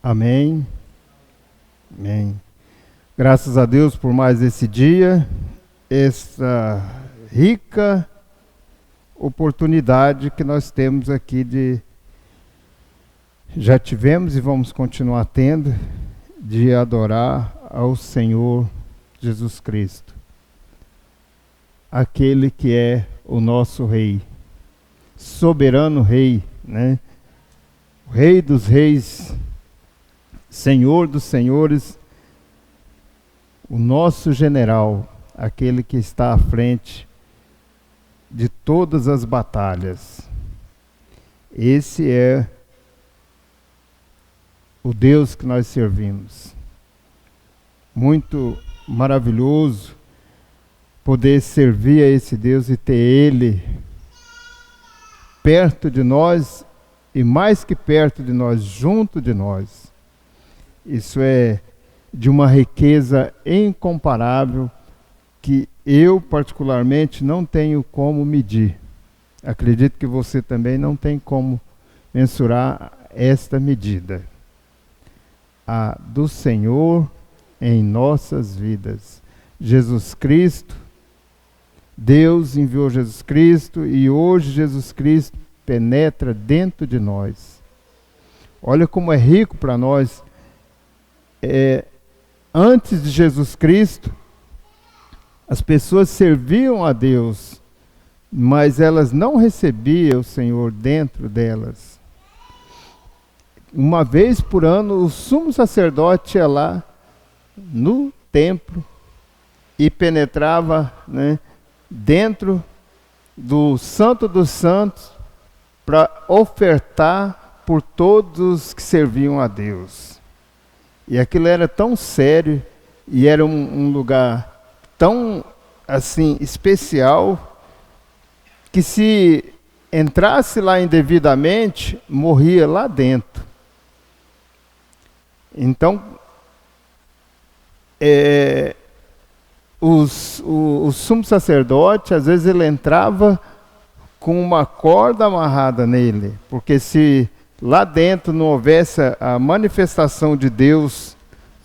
Amém. Amém. Graças a Deus por mais esse dia, essa rica oportunidade que nós temos aqui já tivemos e vamos continuar tendo, de adorar ao Senhor Jesus Cristo, aquele que é o nosso Rei, soberano Rei, né? O Rei dos Reis, Senhor dos Senhores, o nosso general, aquele que está à frente de todas as batalhas. Esse é o Deus que nós servimos. Muito maravilhoso poder servir a esse Deus e ter Ele perto de nós e mais que perto de nós, junto de nós. Isso é de uma riqueza incomparável que eu particularmente não tenho como medir. Acredito que você também não tem como mensurar esta medida. A do Senhor em nossas vidas. Jesus Cristo, Deus enviou Jesus Cristo e hoje Jesus Cristo penetra dentro de nós. Olha como é rico para nós. Antes de Jesus Cristo, as pessoas serviam a Deus, mas elas não recebiam o Senhor dentro delas. Uma vez por ano, o sumo sacerdote ia lá no templo e penetrava, né, dentro do Santo dos Santos para ofertar por todos que serviam a Deus. E aquilo era tão sério e era um lugar tão assim especial que se entrasse lá indevidamente, morria lá dentro. Então, o sumo sacerdote, às vezes ele entrava com uma corda amarrada nele, porque se lá dentro não houvesse a manifestação de Deus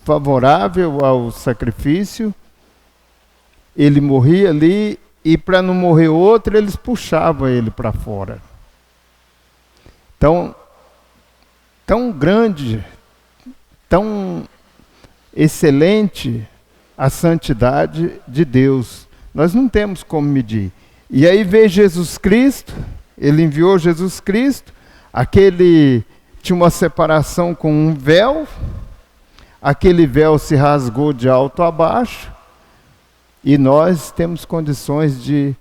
favorável ao sacrifício, ele morria ali e para não morrer outro, eles puxavam ele para fora. Então, tão grande, tão excelente a santidade de Deus. Nós não temos como medir. E aí veio Jesus Cristo, ele enviou Jesus Cristo, aquele tinha uma separação com um véu, aquele véu se rasgou de alto a baixo, e nós temos condições de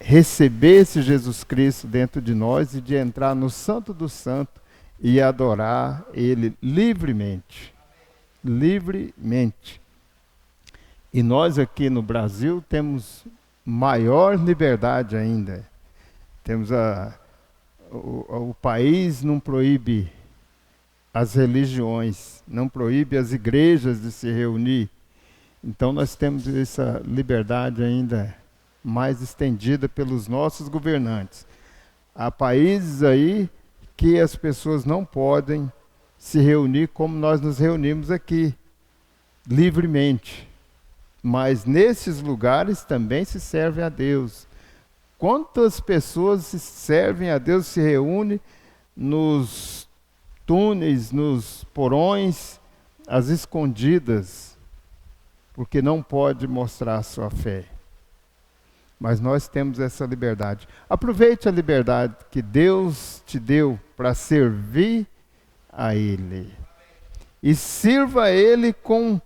receber esse Jesus Cristo dentro de nós e de entrar no Santo do Santo e adorar Ele livremente. Livremente. E nós aqui no Brasil temos maior liberdade ainda. Temos o país não proíbe as religiões, não proíbe as igrejas de se reunir. Então nós temos essa liberdade ainda mais estendida pelos nossos governantes. Há países aí que as pessoas não podem se reunir como nós nos reunimos aqui, livremente. Mas nesses lugares também se serve a Deus. Quantas pessoas se servem a Deus, se reúnem nos túneis, nos porões, às escondidas, porque não pode mostrar a sua fé. Mas nós temos essa liberdade. Aproveite a liberdade que Deus te deu para servir a Ele. E sirva a Ele com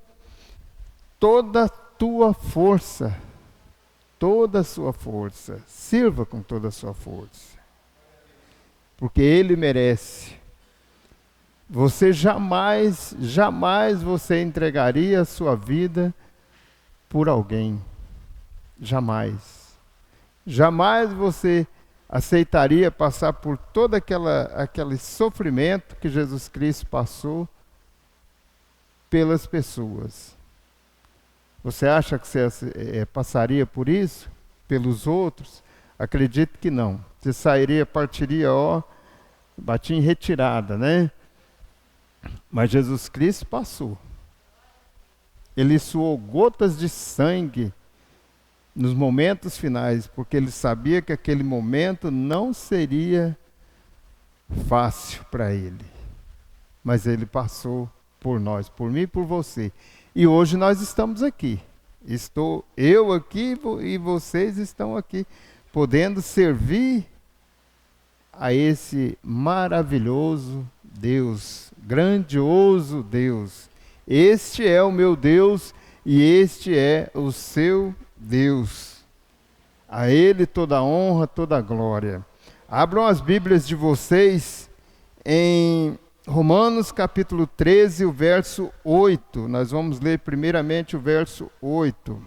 toda a tua força. Toda a sua força. Sirva com toda a sua força. Porque Ele merece. Você jamais você entregaria a sua vida por alguém. Jamais. Jamais você aceitaria passar por todo aquele sofrimento que Jesus Cristo passou pelas pessoas. Você acha que você passaria por isso? Pelos outros? Acredito que não. Você partiria, batia em retirada, né? Mas Jesus Cristo passou. Ele suou gotas de sangue nos momentos finais, porque ele sabia que aquele momento não seria fácil para ele. Mas ele passou por nós, por mim e por você. E hoje nós estamos aqui. Estou eu aqui e vocês estão aqui, podendo servir a esse maravilhoso Deus, grandioso Deus. Este é o meu Deus e este é o seu Deus. A Ele toda a honra, toda a glória. Abram as Bíblias de vocês em Romanos capítulo 13, o verso 8. Nós vamos ler primeiramente o verso 8.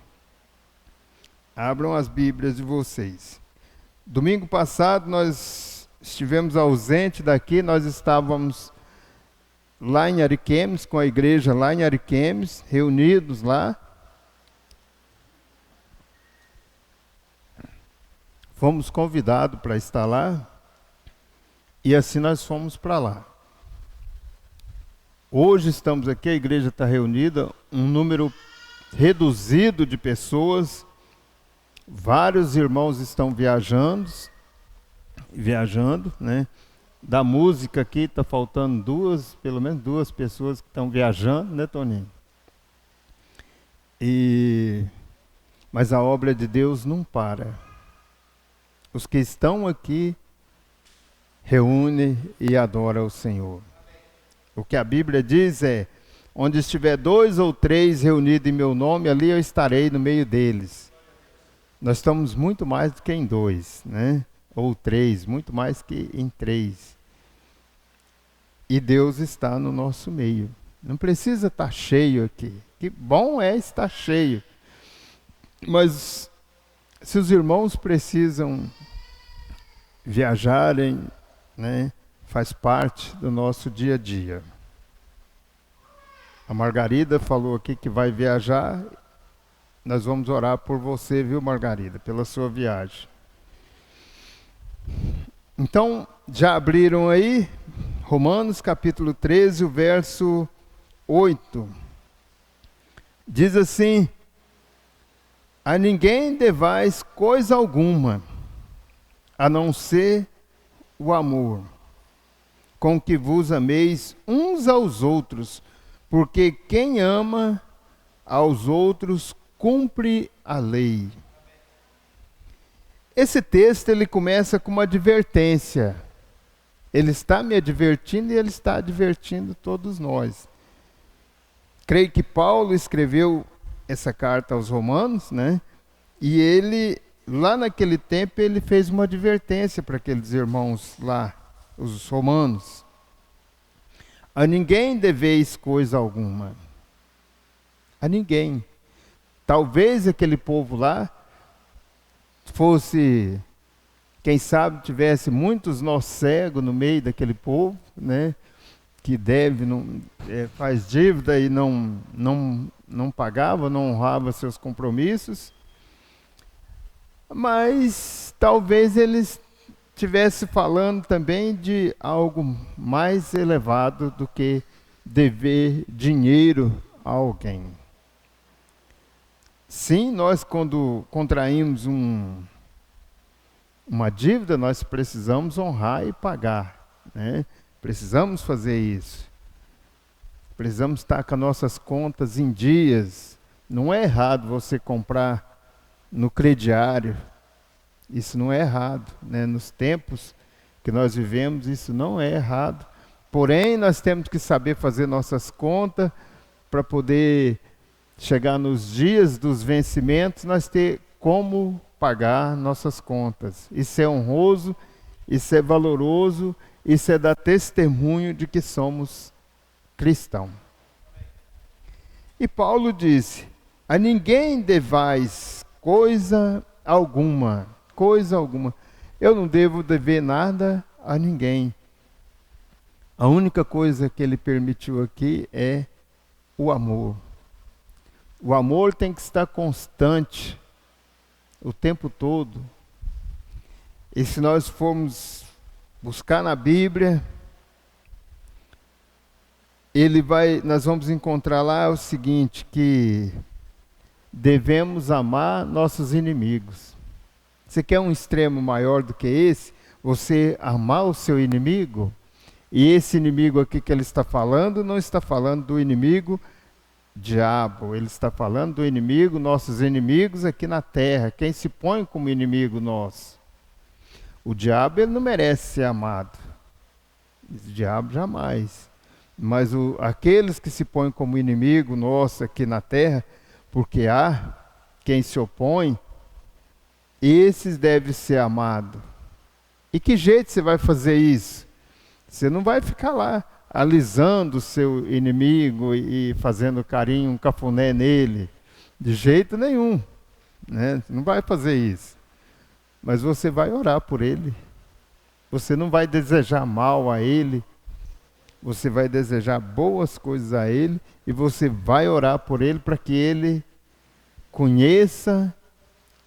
Abram as Bíblias de vocês. Domingo passado nós estivemos ausentes daqui, nós estávamos lá em Ariquemes, com a igreja lá em Ariquemes, reunidos lá. Fomos convidados para estar lá e assim nós fomos para lá. Hoje estamos aqui, a igreja está reunida, um número reduzido de pessoas, vários irmãos estão viajando, né? Da música aqui está faltando pelo menos duas pessoas que estão viajando, né, Toninho? Mas a obra de Deus não para. Os que estão aqui reúnem e adoram o Senhor. O que a Bíblia diz é: onde estiver 2 ou 3 reunidos em meu nome, ali eu estarei no meio deles. Nós estamos muito mais do que em 2, né? Ou 3, muito mais que em 3. E Deus está no nosso meio. Não precisa estar cheio aqui. Que bom é estar cheio. Mas se os irmãos precisam viajarem, né? Faz parte do nosso dia a dia. A Margarida falou aqui que vai viajar. Nós vamos orar por você, viu, Margarida, pela sua viagem. Então, já abriram aí Romanos capítulo 13, o verso 8. Diz assim: a ninguém devais coisa alguma, a não ser o amor, com que vos ameis uns aos outros, porque quem ama aos outros cumpre a lei. Esse texto ele começa com uma advertência. Ele está me advertindo e ele está advertindo todos nós. Creio que Paulo escreveu essa carta aos Romanos, né? E ele, lá naquele tempo, ele fez uma advertência para aqueles irmãos lá, os romanos. A ninguém deveis coisa alguma. A ninguém. Talvez aquele povo lá fosse, quem sabe, tivesse muitos nós cegos no meio daquele povo, né? Que deve, faz dívida e não pagava, não honrava seus compromissos. Mas talvez eles estivessem falando também de algo mais elevado do que dever dinheiro a alguém. Sim, nós quando contraímos uma dívida, nós precisamos honrar e pagar, né? Precisamos fazer isso. Precisamos estar com as nossas contas em dias. Não é errado você comprar no crediário. Isso não é errado, né? Nos tempos que nós vivemos, isso não é errado. Porém, nós temos que saber fazer nossas contas para poder chegar nos dias dos vencimentos, nós ter como pagar nossas contas. Isso é honroso, isso é valoroso, isso é dar testemunho de que somos cristãos. E Paulo disse: a ninguém devais coisa alguma. Eu não devo dever nada a ninguém. A única coisa que ele permitiu aqui é o amor. O amor tem que estar constante o tempo todo. E se nós formos buscar na Bíblia, nós vamos encontrar lá o seguinte, que devemos amar nossos inimigos. Você quer um extremo maior do que esse? Você amar o seu inimigo? E esse inimigo aqui que ele está falando, não está falando do inimigo diabo, ele está falando do inimigo, nossos inimigos aqui na terra, quem se põe como inimigo nosso. O diabo, ele não merece ser amado. O diabo jamais. Mas aqueles que se põem como inimigo nosso aqui na terra, porque há quem se opõe, esses devem ser amados. E que jeito você vai fazer isso? Você não vai ficar lá alisando o seu inimigo e fazendo carinho, um cafuné nele. De jeito nenhum. Né? Você não vai fazer isso. Mas você vai orar por ele. Você não vai desejar mal a ele. Você vai desejar boas coisas a ele. E você vai orar por ele para que ele conheça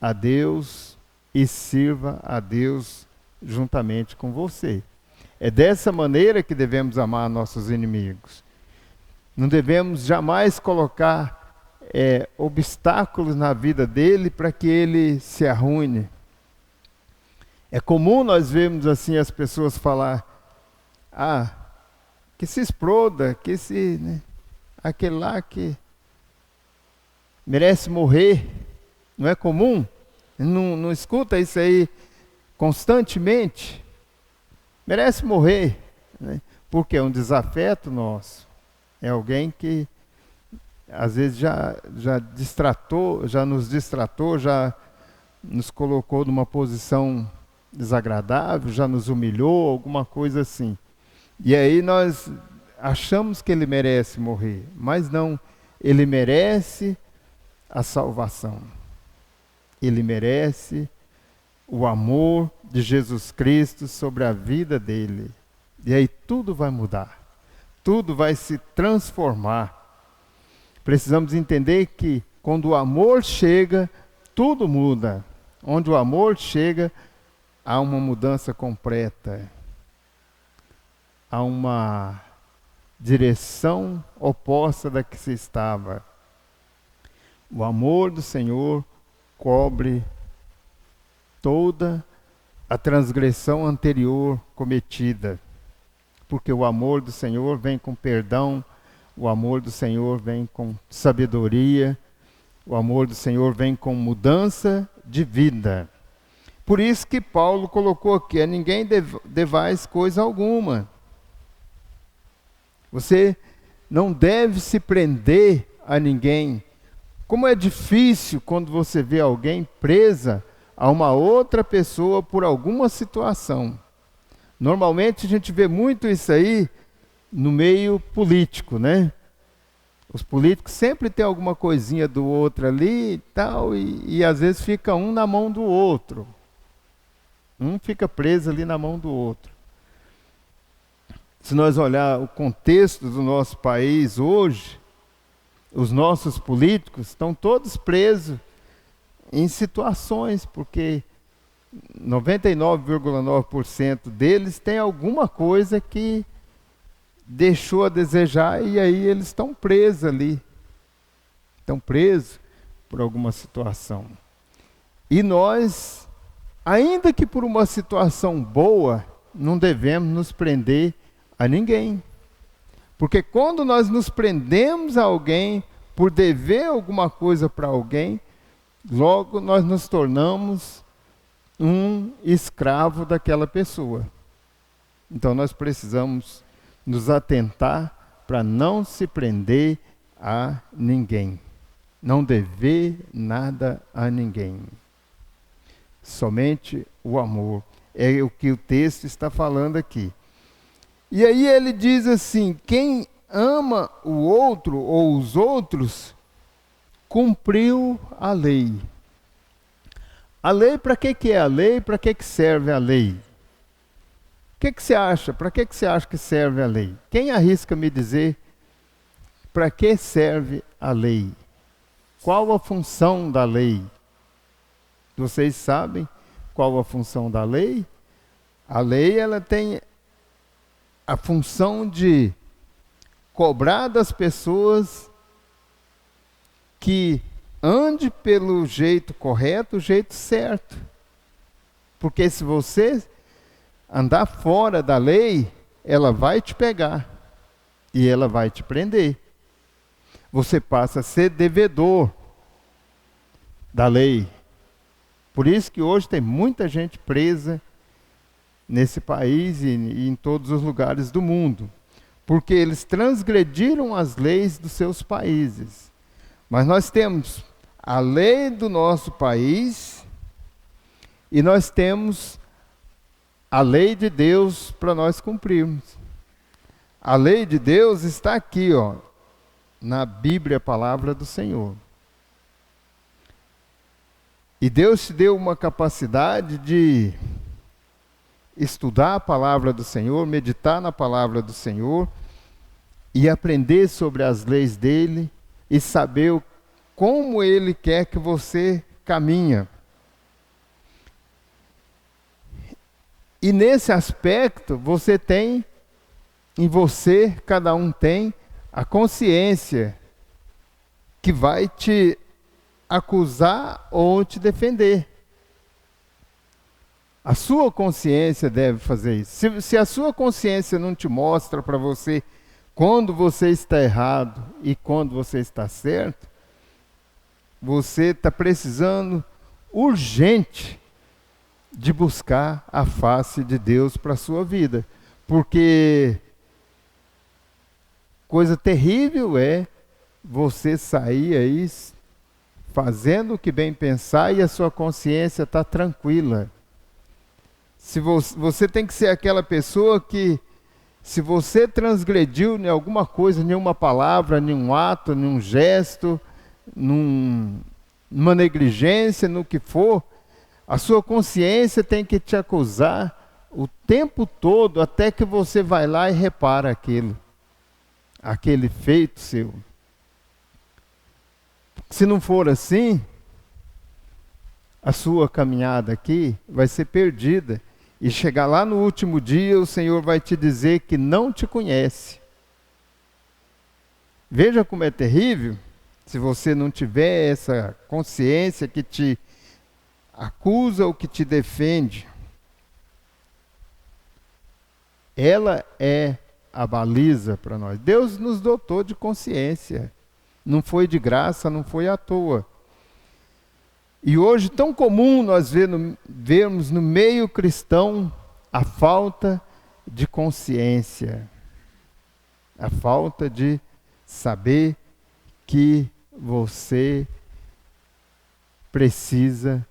a Deus e sirva a Deus juntamente com você. É dessa maneira que devemos amar nossos inimigos. Não devemos jamais colocar obstáculos na vida dele para que ele se arruine. É comum nós vermos assim as pessoas falar, que se exploda, que se, né, aquele lá que merece morrer. Não é comum? Não escuta isso aí constantemente? Merece morrer, né? Porque é um desafeto nosso. É alguém que às vezes já nos distratou, já nos colocou numa posição desagradável, já nos humilhou, alguma coisa assim. E aí nós achamos que ele merece morrer, mas não, ele merece a salvação. Ele merece o amor de Jesus Cristo sobre a vida dele. E aí tudo vai mudar. Tudo vai se transformar. Precisamos entender que quando o amor chega, tudo muda. Onde o amor chega, há uma mudança completa. Há uma direção oposta da que se estava. O amor do Senhor cobre toda a transgressão anterior cometida. Porque o amor do Senhor vem com perdão, o amor do Senhor vem com sabedoria, o amor do Senhor vem com mudança de vida. Por isso que Paulo colocou aqui, a ninguém devais coisa alguma. Você não deve se prender a ninguém. Como é difícil quando você vê alguém presa a uma outra pessoa por alguma situação. Normalmente a gente vê muito isso aí no meio político, né? Os políticos sempre têm alguma coisinha do outro ali e tal, e às vezes fica um na mão do outro. Um fica preso ali na mão do outro. Se nós olhar o contexto do nosso país hoje, os nossos políticos estão todos presos em situações, porque 99,9% deles tem alguma coisa que deixou a desejar e aí eles estão presos ali. Estão presos por alguma situação. E nós, ainda que por uma situação boa, não devemos nos prender a ninguém. Porque quando nós nos prendemos a alguém por dever alguma coisa para alguém, logo nós nos tornamos um escravo daquela pessoa. Então nós precisamos nos atentar para não se prender a ninguém. Não dever nada a ninguém. Somente o amor. É o que o texto está falando aqui. E aí ele diz assim, quem ama o outro ou os outros, cumpriu a lei. A lei, para que é a lei? Para que serve a lei? O que você acha? Para que você acha que serve a lei? Quem arrisca me dizer para que serve a lei? Qual a função da lei? Vocês sabem qual a função da lei? A lei, ela tem a função de cobrar das pessoas que ande pelo jeito correto, o jeito certo. Porque se você andar fora da lei, ela vai te pegar e ela vai te prender. Você passa a ser devedor da lei. Por isso que hoje tem muita gente presa nesse país e em todos os lugares do mundo, porque eles transgrediram as leis dos seus países. Mas nós temos a lei do nosso país e nós temos a lei de Deus para nós cumprirmos. A lei de Deus está aqui, ó, na Bíblia, a palavra do Senhor. E Deus te deu uma capacidade de estudar a palavra do Senhor, meditar na palavra do Senhor e aprender sobre as leis dele e saber como ele quer que você caminha. E nesse aspecto, você tem, em você, cada um tem, a consciência que vai te acusar ou te defender. A sua consciência deve fazer isso. Se a sua consciência não te mostra para você quando você está errado e quando você está certo, você está precisando urgente de buscar a face de Deus para a sua vida. Porque coisa terrível é você sair aí fazendo o que bem pensar e a sua consciência está tranquila. Se você tem que ser aquela pessoa que, se você transgrediu em alguma coisa, nenhuma palavra, nenhum ato, nenhum gesto, numa negligência, no que for, a sua consciência tem que te acusar o tempo todo, até que você vai lá e repara aquele feito seu. Se não for assim, a sua caminhada aqui vai ser perdida. E chegar lá no último dia, o Senhor vai te dizer que não te conhece. Veja como é terrível, se você não tiver essa consciência que te acusa ou que te defende. Ela é a baliza para nós. Deus nos dotou de consciência. Não foi de graça, não foi à toa. E hoje, tão comum nós vermos no meio cristão a falta de consciência, a falta de saber que você precisa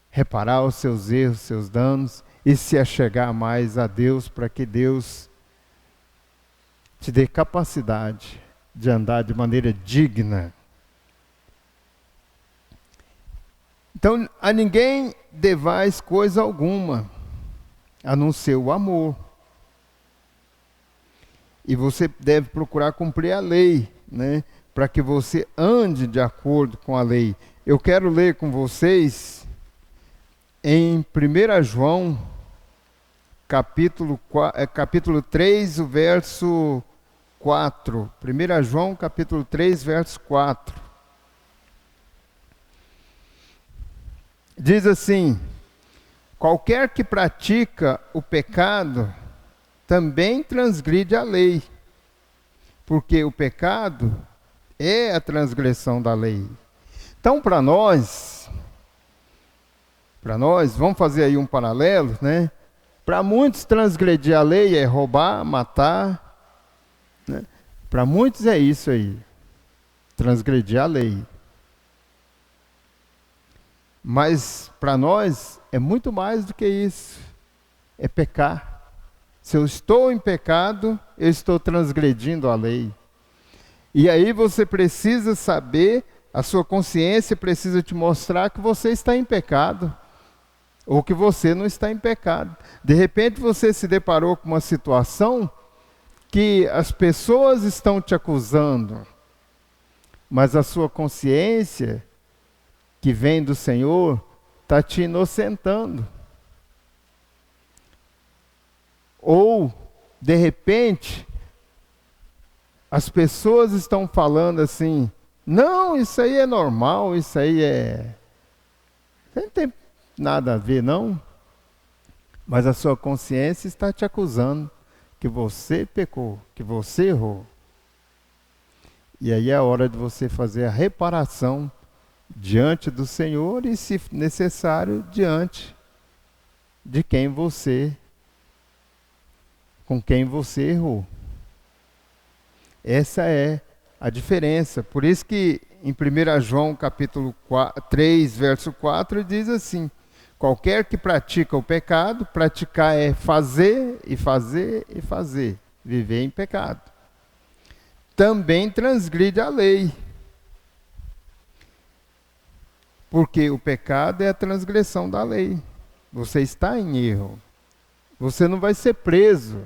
reparar os seus erros, seus danos e se achegar mais a Deus para que Deus te dê capacidade de andar de maneira digna. Então, a ninguém devais coisa alguma, a não ser o amor. E você deve procurar cumprir a lei, né? Para que você ande de acordo com a lei. Eu quero ler com vocês em 1 João, capítulo 3, o verso 4. 1 João, capítulo 3, verso 4. Diz assim: qualquer que pratica o pecado também transgride a lei, porque o pecado é a transgressão da lei. Então, para nós, vamos fazer aí um paralelo, né? Para muitos, transgredir a lei é roubar, matar, né? Para muitos é isso aí, transgredir a lei. Mas para nós é muito mais do que isso. É pecar. Se eu estou em pecado, eu estou transgredindo a lei. E aí você precisa saber, a sua consciência precisa te mostrar que você está em pecado. Ou que você não está em pecado. De repente você se deparou com uma situação que as pessoas estão te acusando. Mas a sua consciência, que vem do Senhor, está te inocentando. Ou, de repente, As pessoas estão falando assim, não, isso aí é normal, isso aí não tem nada a ver, não. Mas a sua consciência está te acusando que você pecou, que você errou. E aí é a hora de você fazer a reparação diante do Senhor e, se necessário, diante de com quem você errou. Essa é a diferença. Por isso que em 1 João capítulo 3, verso 4, diz assim: qualquer que pratica o pecado, praticar é fazer e fazer e fazer, viver em pecado. Também transgride a lei. Porque o pecado é a transgressão da lei. Você está em erro. Você não vai ser preso.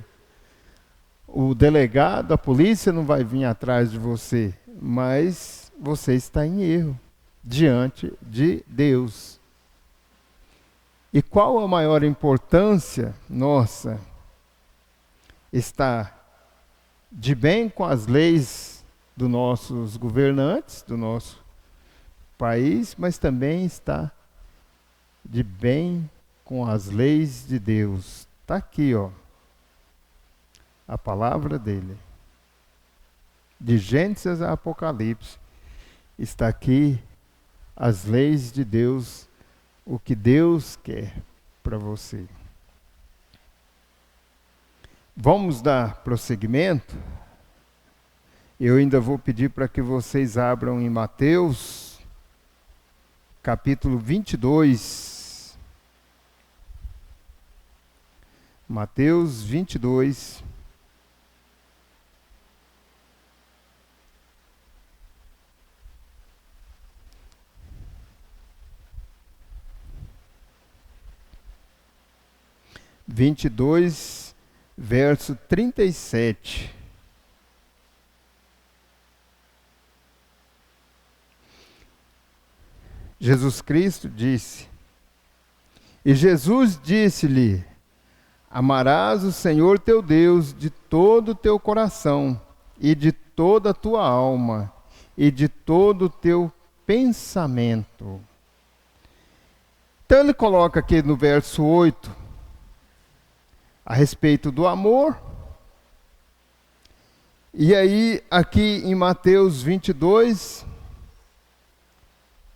O delegado, a polícia não vai vir atrás de você. Mas você está em erro diante de Deus. E qual a maior importância nossa? Está de bem com as leis dos nossos governantes, do nosso país, mas também está de bem com as leis de Deus. Está aqui, ó, a palavra dele. De Gênesis a Apocalipse, está aqui as leis de Deus, o que Deus quer para você. Vamos dar prosseguimento? Eu ainda vou pedir para que vocês abram em Mateus, capítulo 22. Mateus 22. Verso 37. Jesus Cristo disse, e Jesus disse-lhe, amarás o Senhor teu Deus de todo o teu coração, e de toda a tua alma, e de todo o teu pensamento. Então ele coloca aqui no verso 8, a respeito do amor. E aí, aqui em Mateus 22,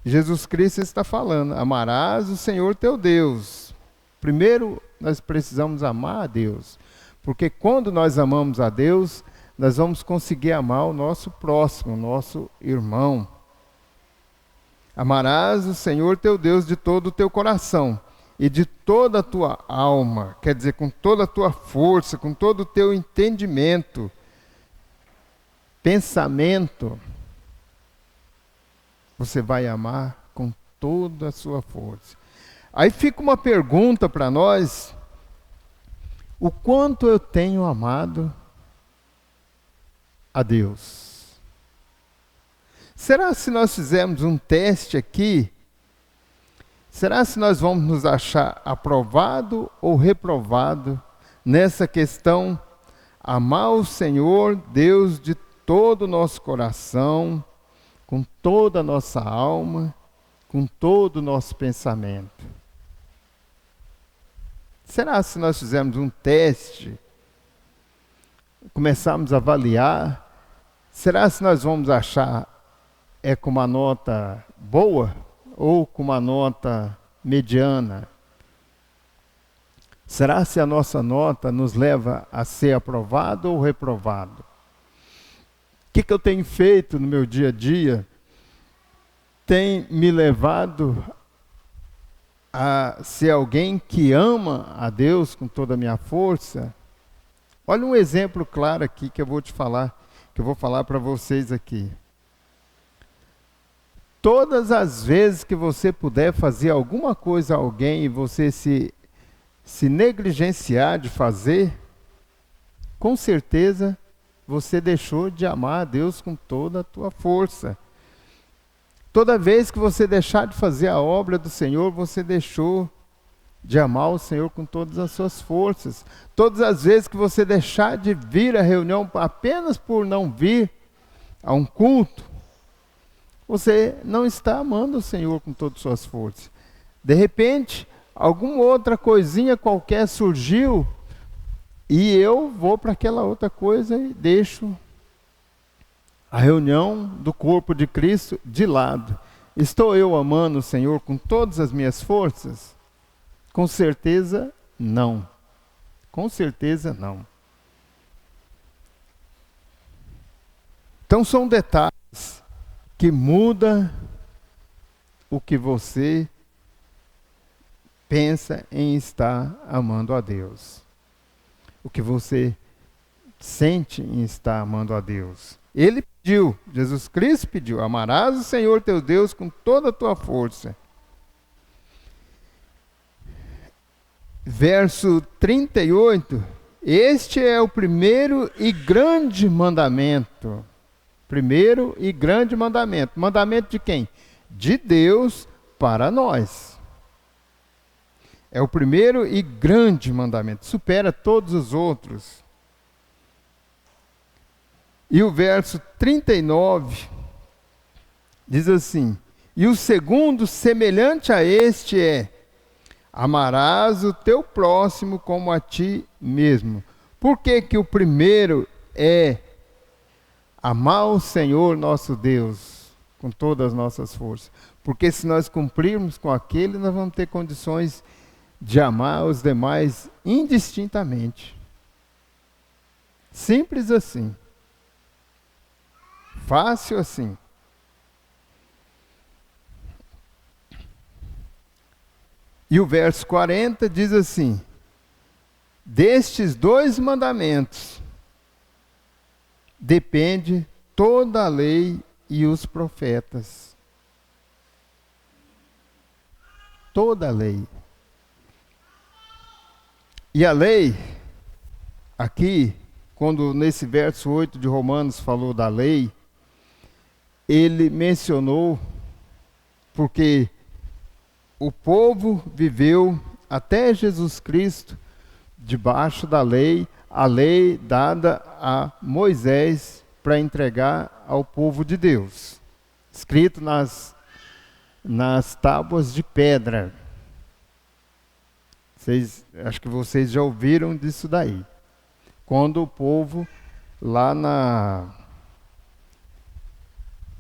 Jesus Cristo está falando, amarás o Senhor teu Deus. Primeiro, nós precisamos amar a Deus, porque quando nós amamos a Deus, nós vamos conseguir amar o nosso próximo, o nosso irmão. Amarás o Senhor teu Deus de todo o teu coração e de toda a tua alma, quer dizer, com toda a tua força, com todo o teu entendimento, pensamento, você vai amar com toda a sua força. Aí fica uma pergunta para nós: o quanto eu tenho amado a Deus? Será se nós fizermos um teste aqui, será se nós vamos nos achar aprovado ou reprovado nessa questão, amar o Senhor Deus de todo o nosso coração, com toda a nossa alma, com todo o nosso pensamento? Será se nós fizermos um teste, começarmos a avaliar, será se nós vamos achar com uma nota boa ou com uma nota mediana? Será se a nossa nota nos leva a ser aprovado ou reprovado? O que eu tenho feito no meu dia a dia tem me levado a ser alguém que ama a Deus com toda a minha força? Olha um exemplo claro aqui que eu vou te falar, que eu vou falar para vocês aqui. Todas as vezes que você puder fazer alguma coisa a alguém e você se negligenciar de fazer, com certeza você deixou de amar a Deus com toda a tua força. Toda vez que você deixar de fazer a obra do Senhor, você deixou de amar o Senhor com todas as suas forças. Todas as vezes que você deixar de vir à reunião apenas por não vir a um culto, você não está amando o Senhor com todas as suas forças. De repente, alguma outra coisinha qualquer surgiu e eu vou para aquela outra coisa e deixo a reunião do corpo de Cristo de lado. Estou eu amando o Senhor com todas as minhas forças? Com certeza não. Com certeza não. Então são detalhes que mudam o que você pensa em estar amando a Deus. O que você sente em estar amando a Deus. Ele pediu, Jesus Cristo pediu, amarás o Senhor teu Deus com toda a tua força. Verso 38, este é o primeiro e grande mandamento. Primeiro e grande mandamento. Mandamento de quem? De Deus para nós. É o primeiro e grande mandamento. Supera todos os outros. E o verso 39 diz assim: e o segundo, semelhante a este, é: amarás o teu próximo como a ti mesmo. Por que que o primeiro é amar o Senhor nosso Deus com todas as nossas forças? Porque se nós cumprirmos com aquele, nós vamos ter condições de amar os demais indistintamente. Simples assim. Fácil assim. E o verso 40 diz assim: destes dois mandamentos depende toda a lei e os profetas. Toda a lei. E a lei, aqui, quando nesse verso 8 de Romanos falou da lei, ele mencionou porque o povo viveu até Jesus Cristo debaixo da lei, a lei dada a Moisés para entregar ao povo de Deus, escrito nas tábuas de pedra. Acho que vocês já ouviram disso daí. Quando o povo lá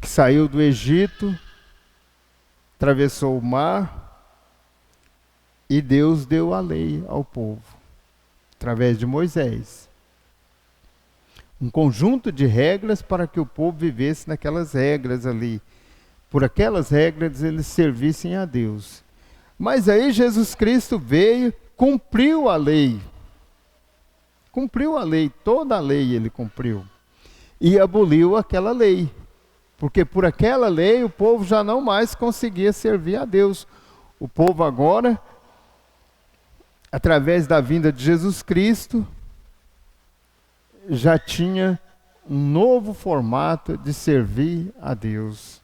que saiu do Egito, atravessou o mar, e Deus deu a lei ao povo, através de Moisés. Um conjunto de regras para que o povo vivesse naquelas regras ali. Por aquelas regras eles servissem a Deus. Mas aí Jesus Cristo veio, cumpriu a lei. Cumpriu a lei, toda a lei ele cumpriu. E aboliu aquela lei. Porque por aquela lei o povo já não mais conseguia servir a Deus. O povo agora, através da vinda de Jesus Cristo, já tinha um novo formato de servir a Deus.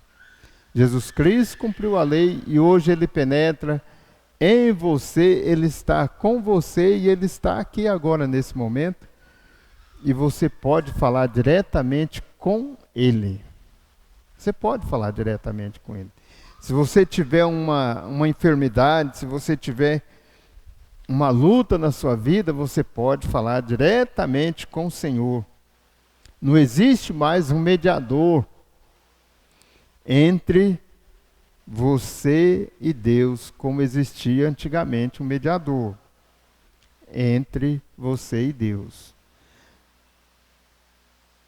Jesus Cristo cumpriu a lei e hoje ele penetra em você, ele está com você e ele está aqui agora nesse momento. E você pode falar diretamente com ele. Você pode falar diretamente com ele. Se você tiver uma enfermidade, se você tiver uma luta na sua vida, você pode falar diretamente com o Senhor. Não existe mais um mediador entre você e Deus, como existia antigamente um mediador entre você e Deus.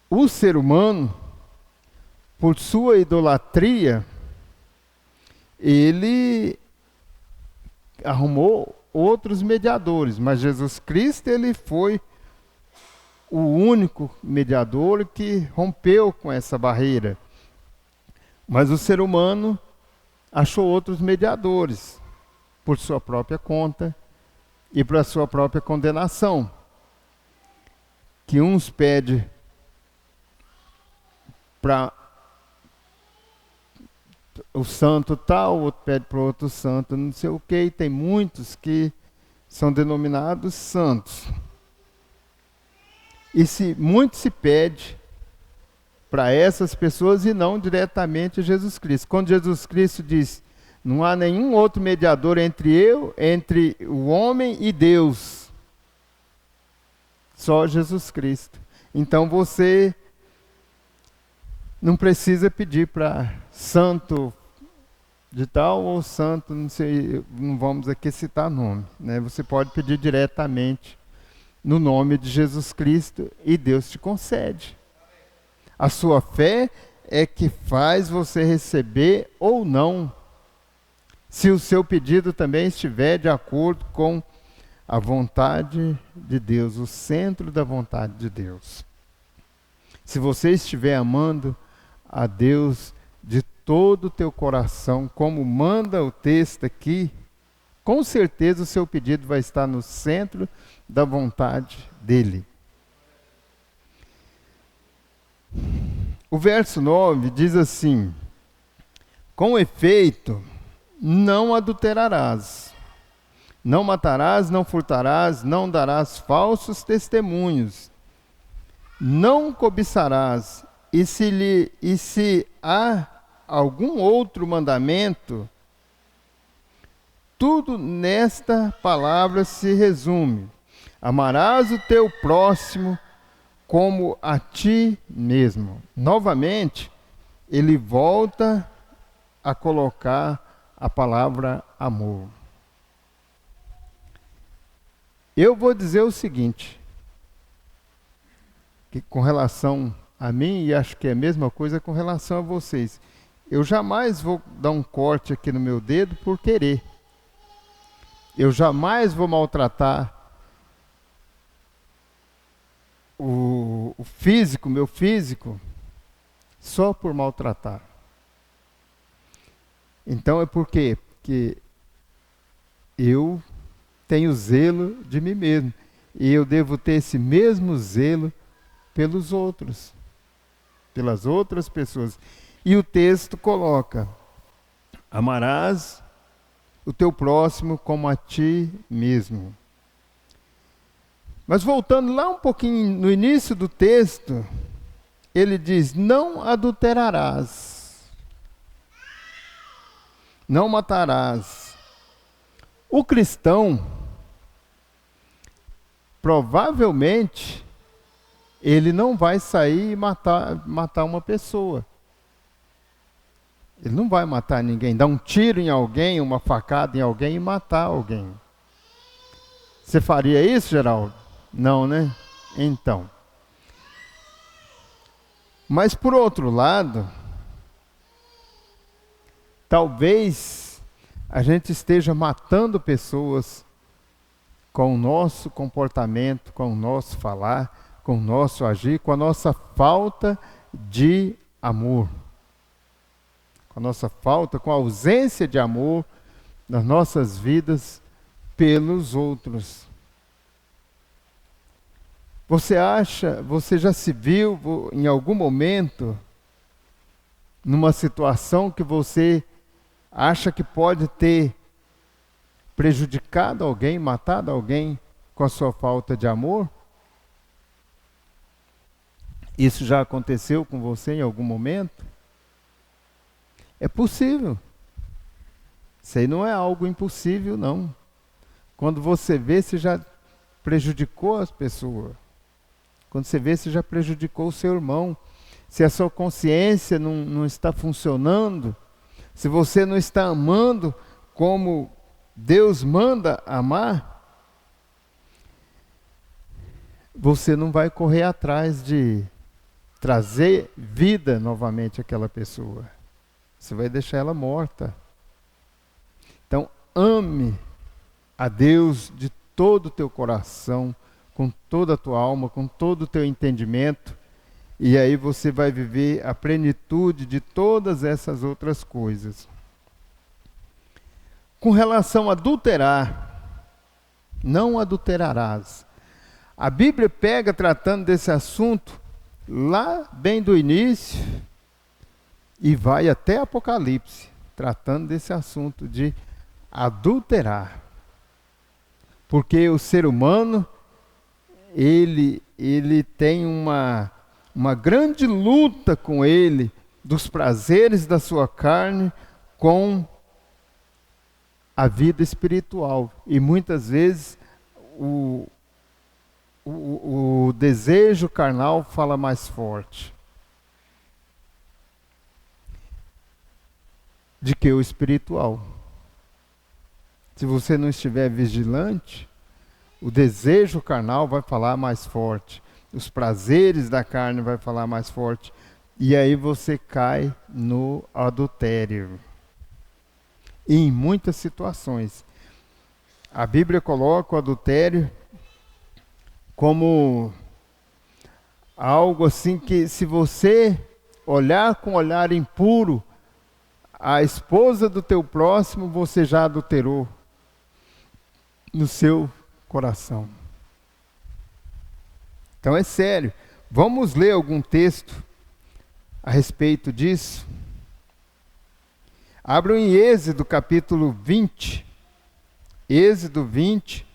O ser humano, por sua idolatria, ele arrumou outros mediadores, mas Jesus Cristo ele foi o único mediador que rompeu com essa barreira. Mas o ser humano achou outros mediadores por sua própria conta e para sua própria condenação. Que uns pedem para o santo tal, o outro pede para o outro santo não sei o quê, e tem muitos que são denominados santos. E muito se pede para essas pessoas e não diretamente a Jesus Cristo. Quando Jesus Cristo diz, não há nenhum outro mediador entre o homem e Deus, só Jesus Cristo. Então você não precisa pedir para santo de tal ou santo, não sei, não vamos aqui citar nome, né? Você pode pedir diretamente no nome de Jesus Cristo e Deus te concede. A sua fé é que faz você receber ou não, se o seu pedido também estiver de acordo com a vontade de Deus, o centro da vontade de Deus. Se você estiver amando a Deus de todo o teu coração, como manda o texto aqui, com certeza o seu pedido vai estar no centro da vontade dele. O verso 9 diz assim: com efeito, não adulterarás, não matarás, não furtarás, não darás falsos testemunhos, não cobiçarás, e se há algum outro mandamento, tudo nesta palavra se resume: amarás o teu próximo como a ti mesmo. Novamente, ele volta a colocar a palavra amor. Eu vou dizer o seguinte, que com relação a mim, e acho que é a mesma coisa com relação a vocês, eu jamais vou dar um corte aqui no meu dedo por querer. Eu jamais vou maltratar o físico, meu físico, só por maltratar. Então é porque eu tenho zelo de mim mesmo. E eu devo ter esse mesmo zelo pelos outros, pelas outras pessoas. E o texto coloca: amarás o teu próximo como a ti mesmo. Mas voltando lá um pouquinho no início do texto, ele diz: não adulterarás, não matarás. O cristão, provavelmente, ele não vai sair e matar uma pessoa. Ele não vai matar ninguém, dar um tiro em alguém, uma facada em alguém e matar alguém. Você faria isso, Geraldo? Não, né? Então. Mas por outro lado, talvez a gente esteja matando pessoas com o nosso comportamento, com o nosso falar, com o nosso agir, com a nossa falta de amor. Com a nossa falta, com a ausência de amor nas nossas vidas pelos outros. Você já se viu em algum momento numa situação que você acha que pode ter prejudicado alguém, matado alguém com a sua falta de amor? Isso já aconteceu com você em algum momento? É possível. Isso aí não é algo impossível, não. Quando você vê, você já prejudicou as pessoas. Quando você vê, você já prejudicou o seu irmão. Se a sua consciência não está funcionando, se você não está amando como Deus manda amar, você não vai correr atrás de trazer vida novamente àquela pessoa. Você vai deixar ela morta. Então, ame a Deus de todo o teu coração, com toda a tua alma, com todo o teu entendimento, e aí você vai viver a plenitude de todas essas outras coisas. Com relação a adulterar, não adulterarás. A Bíblia pega tratando desse assunto lá bem do início, e vai até Apocalipse, tratando desse assunto de adulterar. Porque o ser humano, ele tem uma grande luta com ele, dos prazeres da sua carne, com a vida espiritual. E muitas vezes o desejo carnal fala mais forte de que o espiritual. Se você não estiver vigilante, o desejo carnal vai falar mais forte, os prazeres da carne vai falar mais forte, e aí você cai no adultério. E em muitas situações. A Bíblia coloca o adultério como algo assim que, se você olhar com olhar impuro a esposa do teu próximo, você já adulterou no seu coração. Então é sério. Vamos ler algum texto a respeito disso? Abram em Êxodo capítulo 20. Êxodo 20.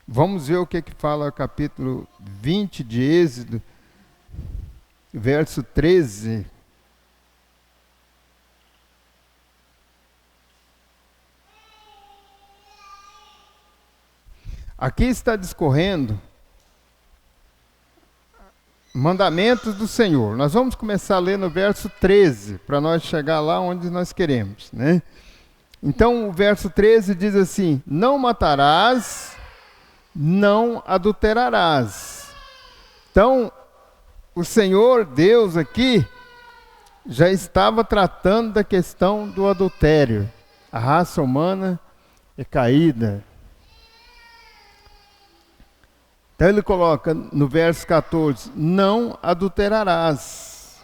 Vamos ver o que fala o capítulo 20 de Êxodo, verso 13. Aqui está discorrendo mandamentos do Senhor. Nós vamos começar a ler no verso 13, para nós chegar lá onde nós queremos, né? Então, o verso 13 diz assim: não matarás, não adulterarás. Então, o Senhor Deus aqui já estava tratando da questão do adultério. A raça humana é caída. Então ele coloca no verso 14, não adulterarás.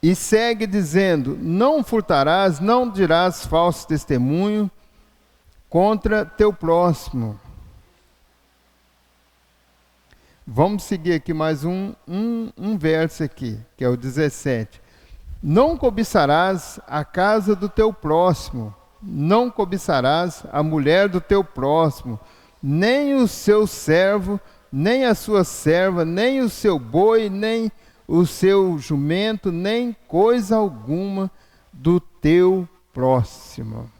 E segue dizendo, não furtarás, não dirás falso testemunho contra teu próximo. Vamos seguir aqui mais um verso aqui, que é o 17. Não cobiçarás a casa do teu próximo, não cobiçarás a mulher do teu próximo, nem o seu servo, nem a sua serva, nem o seu boi, nem o seu jumento, nem coisa alguma do teu próximo.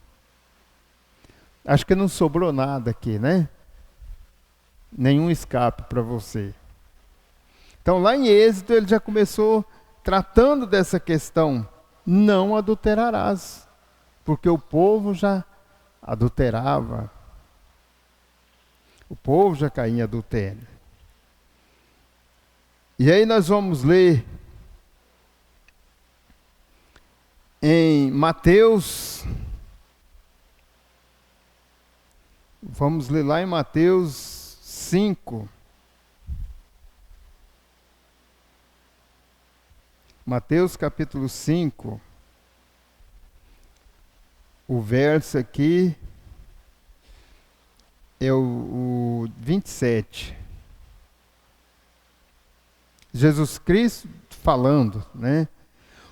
Acho que não sobrou nada aqui, né? Nenhum escape para você. Então, lá em Êxodo, ele já começou tratando dessa questão. Não adulterarás, porque o povo já adulterava. O povo já caía em adultério. E aí nós vamos ler em Mateus. Vamos ler lá em Mateus 5. Mateus capítulo 5. O verso aqui é o 27. Jesus Cristo falando, né?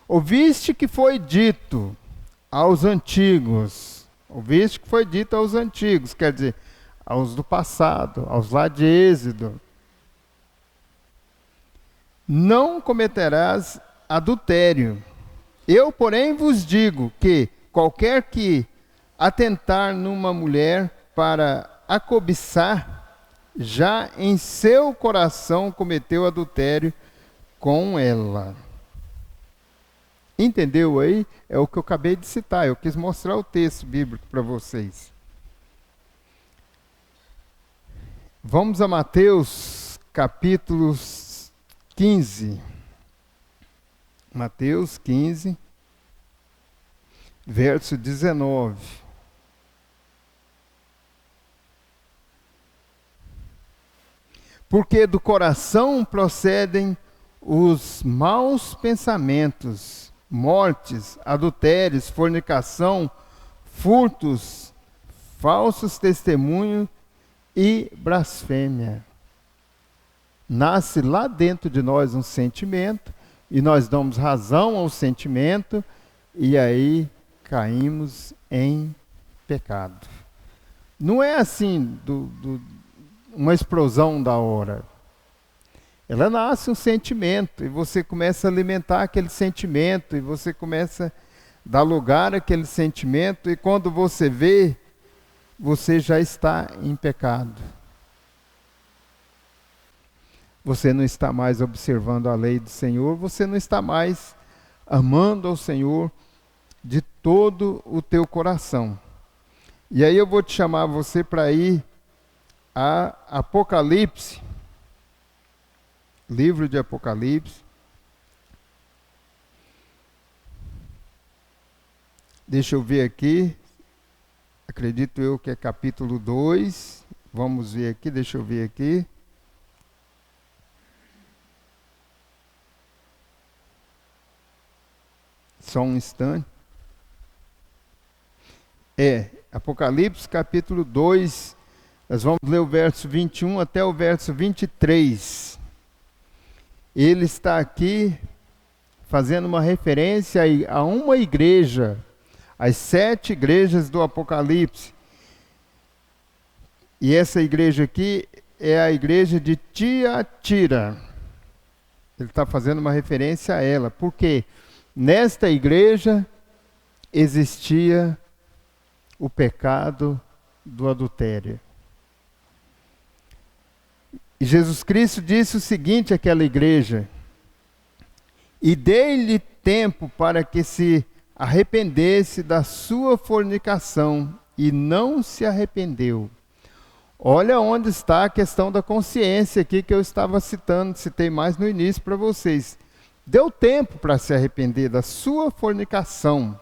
Ouviste que foi dito aos antigos. Ouviste que foi dito aos antigos, quer dizer, aos do passado, aos lá de Êxodo. Não cometerás adultério. Eu, porém, vos digo que qualquer que atentar numa mulher para a cobiçar, já em seu coração cometeu adultério com ela. Entendeu aí? É o que eu acabei de citar. Eu quis mostrar o texto bíblico para vocês. Vamos a Mateus capítulo 15. Mateus 15, verso 19. Porque do coração procedem os maus pensamentos, mortes, adultérios, fornicação, furtos, falsos testemunhos e blasfêmia. nasce lá dentro de nós um sentimento, e nós damos razão ao sentimento, e aí caímos em pecado. Não é assim, uma explosão da hora. Ela nasce um sentimento, e você começa a alimentar aquele sentimento, e você começa a dar lugar àquele sentimento, e quando você vê, você já está em pecado. Você não está mais observando a lei do Senhor, você não está mais amando ao Senhor de todo o teu coração. E aí eu vou te chamar você para ir a Apocalipse, livro de Apocalipse. Deixa eu ver aqui, acredito eu que é capítulo 2, vamos ver aqui, deixa eu ver aqui. Só um instante. Apocalipse capítulo 2, nós vamos ler o verso 21 até o verso 23. Ele está aqui fazendo uma referência a uma igreja, as 7 igrejas do Apocalipse. E essa igreja aqui é a igreja de Tiatira. Ele está fazendo uma referência a ela, porque nesta igreja existia o pecado do adultério. E Jesus Cristo disse o seguinte àquela igreja: e dei-lhe tempo para que se arrependesse da sua fornicação, e não se arrependeu. Olha onde está a questão da consciência aqui que eu estava citei mais no início para vocês. Deu tempo para se arrepender da sua fornicação.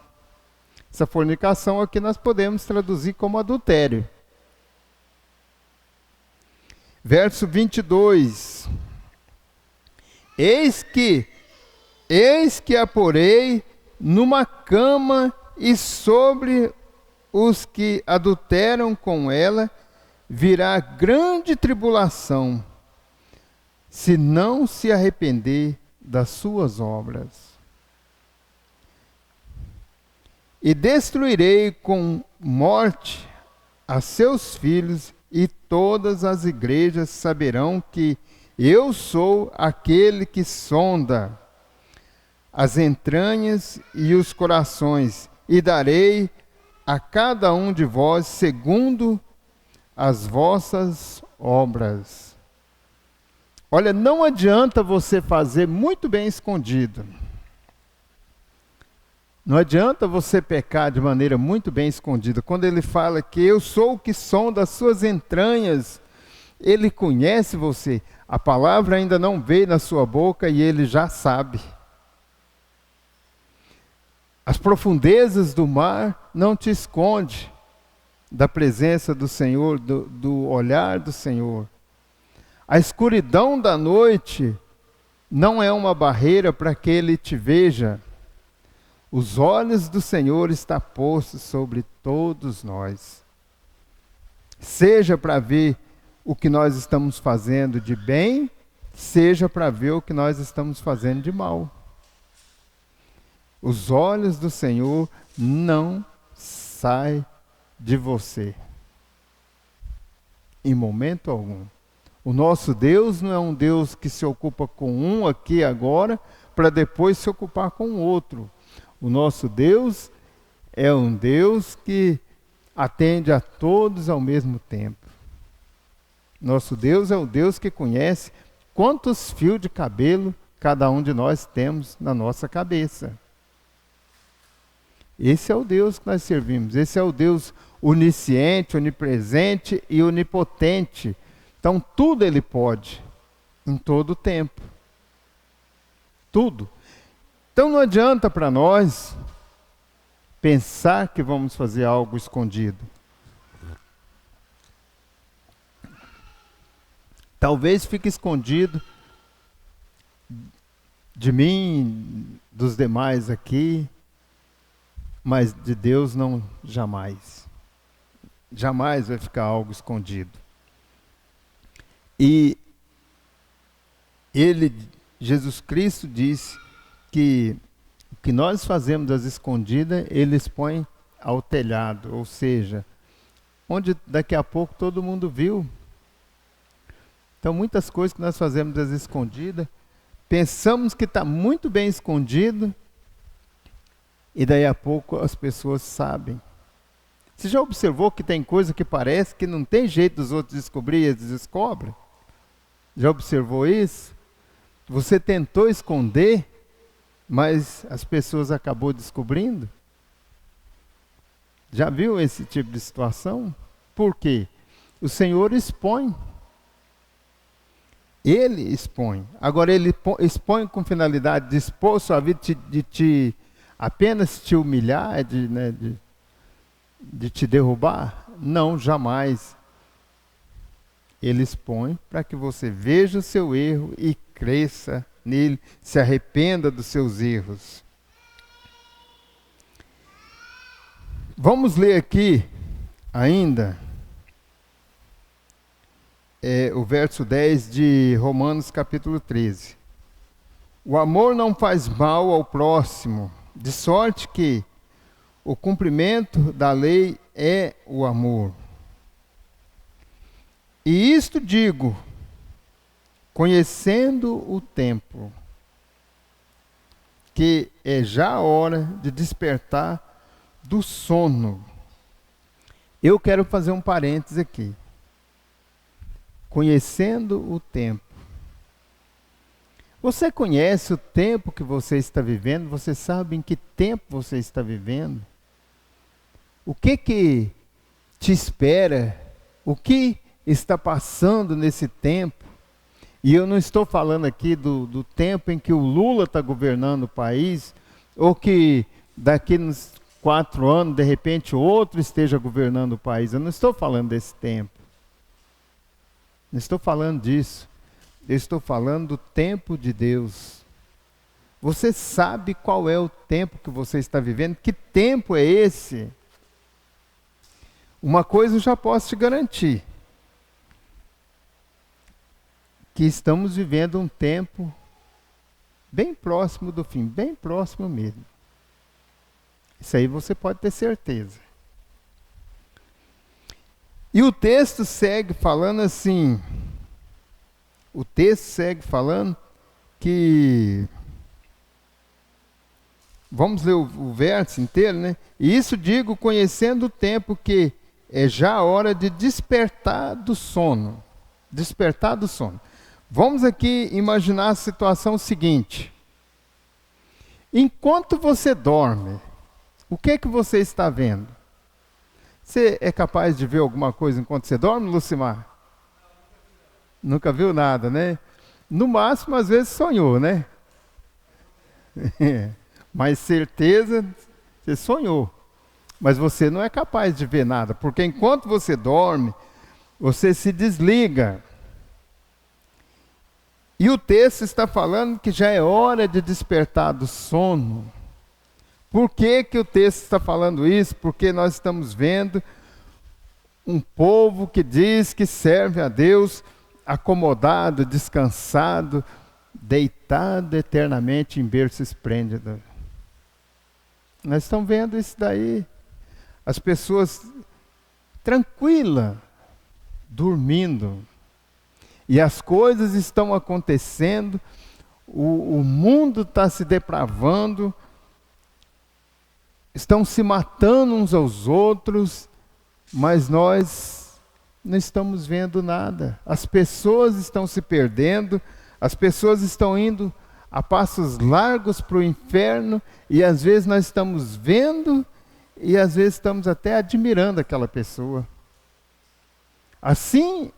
Essa fornicação aqui nós podemos traduzir como adultério. Verso 22. Eis que a porei numa cama, e sobre os que adulteram com ela virá grande tribulação, se não se arrepender das suas obras. E destruirei com morte a seus filhos, e todas as igrejas saberão que eu sou aquele que sonda as entranhas e os corações, e darei a cada um de vós segundo as vossas obras. Olha, não adianta você fazer muito bem escondido. Não adianta você pecar de maneira muito bem escondida. Quando ele fala que eu sou o que sonda as suas entranhas, ele conhece você. A palavra ainda não veio na sua boca e ele já sabe. As profundezas do mar não te esconde da presença do Senhor, do olhar do Senhor. A escuridão da noite não é uma barreira para que ele te veja. Os olhos do Senhor estão postos sobre todos nós. Seja para ver o que nós estamos fazendo de bem, seja para ver o que nós estamos fazendo de mal. Os olhos do Senhor não saem de você, em momento algum. O nosso Deus não é um Deus que se ocupa com um aqui agora, para depois se ocupar com o outro. O nosso Deus é um Deus que atende a todos ao mesmo tempo. Nosso Deus é o Deus que conhece quantos fios de cabelo cada um de nós temos na nossa cabeça. Esse é o Deus que nós servimos. Esse é o Deus onisciente, onipresente e onipotente. Então tudo Ele pode, em todo o tempo. Tudo. Então não adianta para nós pensar que vamos fazer algo escondido. Talvez fique escondido de mim, dos demais aqui, mas de Deus não, jamais. Jamais vai ficar algo escondido. E Ele, Jesus Cristo, disse que o que nós fazemos às escondidas, ele expõe ao telhado, ou seja, onde daqui a pouco todo mundo viu. Então, muitas coisas que nós fazemos às escondidas, pensamos que está muito bem escondido, e daí a pouco as pessoas sabem. Você já observou que tem coisa que parece que não tem jeito dos outros descobrir e eles descobrem? Já observou isso? Você tentou esconder, mas as pessoas acabou descobrindo? Já viu esse tipo de situação? Por quê? O Senhor expõe. Ele expõe. Agora, ele expõe com finalidade de expor sua vida, de apenas te humilhar, de te derrubar? Não, jamais. Ele expõe para que você veja o seu erro e cresça nele, se arrependa dos seus erros. Vamos ler aqui ainda o verso 10 de Romanos capítulo 13. O amor não faz mal ao próximo, de sorte que o cumprimento da lei é o amor. E isto digo, conhecendo o tempo, que é já a hora de despertar do sono. Eu quero fazer um parênteses aqui. Conhecendo o tempo. Você conhece o tempo que você está vivendo? Você sabe em que tempo você está vivendo? O que te espera? O que está passando nesse tempo? E eu não estou falando aqui do tempo em que o Lula está governando o país, ou que daqui uns 4 anos, de repente, outro esteja governando o país. Eu não estou falando desse tempo. Não estou falando disso. Eu estou falando do tempo de Deus. Você sabe qual é o tempo que você está vivendo? Que tempo é esse? Uma coisa eu já posso te garantir. Que estamos vivendo um tempo bem próximo do fim, bem próximo mesmo. Isso aí você pode ter certeza. E o texto segue falando assim, o texto segue falando que, vamos ler o verso inteiro, né? E isso digo conhecendo o tempo, que é já a hora de despertar do sono. Despertar do sono. Vamos aqui imaginar a situação seguinte. Enquanto você dorme, o que é que você está vendo? Você é capaz de ver alguma coisa enquanto você dorme, Lucimar? Nunca viu nada, né? No máximo, às vezes sonhou, né? Mas certeza, você sonhou. Mas você não é capaz de ver nada, porque enquanto você dorme, você se desliga. E o texto está falando que já é hora de despertar do sono. Por que o texto está falando isso? Porque nós estamos vendo um povo que diz que serve a Deus acomodado, descansado, deitado eternamente em berço esplêndido. Nós estamos vendo isso daí. As pessoas tranquilas, dormindo. E as coisas estão acontecendo, o mundo está se depravando, estão se matando uns aos outros, mas nós não estamos vendo nada. As pessoas estão se perdendo, as pessoas estão indo a passos largos para o inferno, e às vezes nós estamos vendo, e às vezes estamos até admirando aquela pessoa. Assim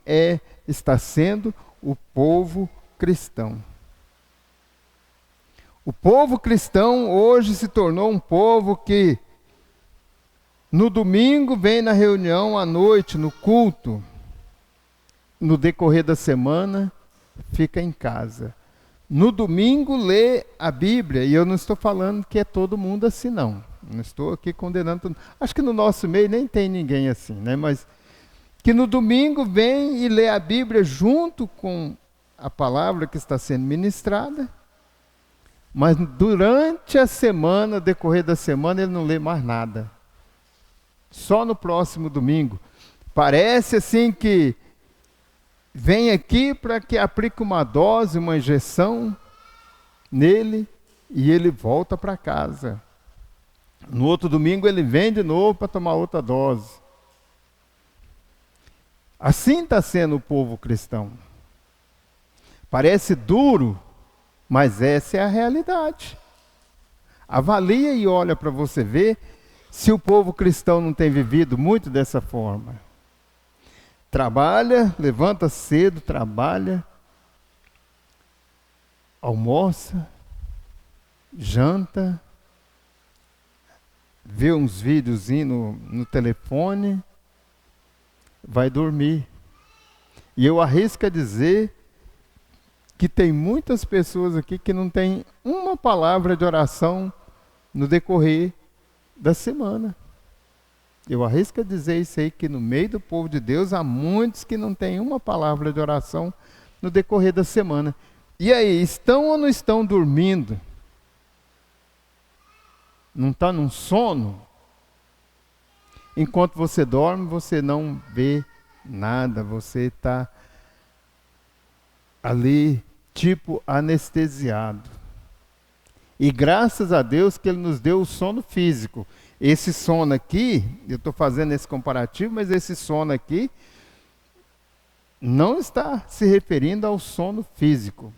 está sendo o povo cristão. O povo cristão hoje se tornou um povo que no domingo vem na reunião à noite, no culto. No decorrer da semana, fica em casa. No domingo lê a Bíblia, e eu não estou falando que é todo mundo assim, não. Não estou aqui condenando todo mundo. Acho que no nosso meio nem tem ninguém assim, né? Mas que no domingo vem e lê a Bíblia junto com a palavra que está sendo ministrada, mas durante a semana, decorrer da semana, ele não lê mais nada. Só no próximo domingo. Parece assim que vem aqui para que aplique uma dose, uma injeção nele e ele volta para casa. No outro domingo ele vem de novo para tomar outra dose. Assim está sendo o povo cristão. Parece duro, mas essa é a realidade. Avalia e olha para você ver se o povo cristão não tem vivido muito dessa forma. Trabalha, levanta cedo, trabalha, almoça, janta, vê uns videozinhos no telefone, vai dormir. E eu arrisco a dizer que tem muitas pessoas aqui que não tem uma palavra de oração no decorrer da semana. Eu arrisco a dizer isso aí, que no meio do povo de Deus há muitos que não têm uma palavra de oração no decorrer da semana. E aí, estão ou não estão dormindo? Não está num sono? Enquanto você dorme, você não vê nada, você está ali, tipo anestesiado. E graças a Deus que Ele nos deu o sono físico. Esse sono aqui, eu estou fazendo esse comparativo, mas esse sono aqui não está se referindo ao sono físico,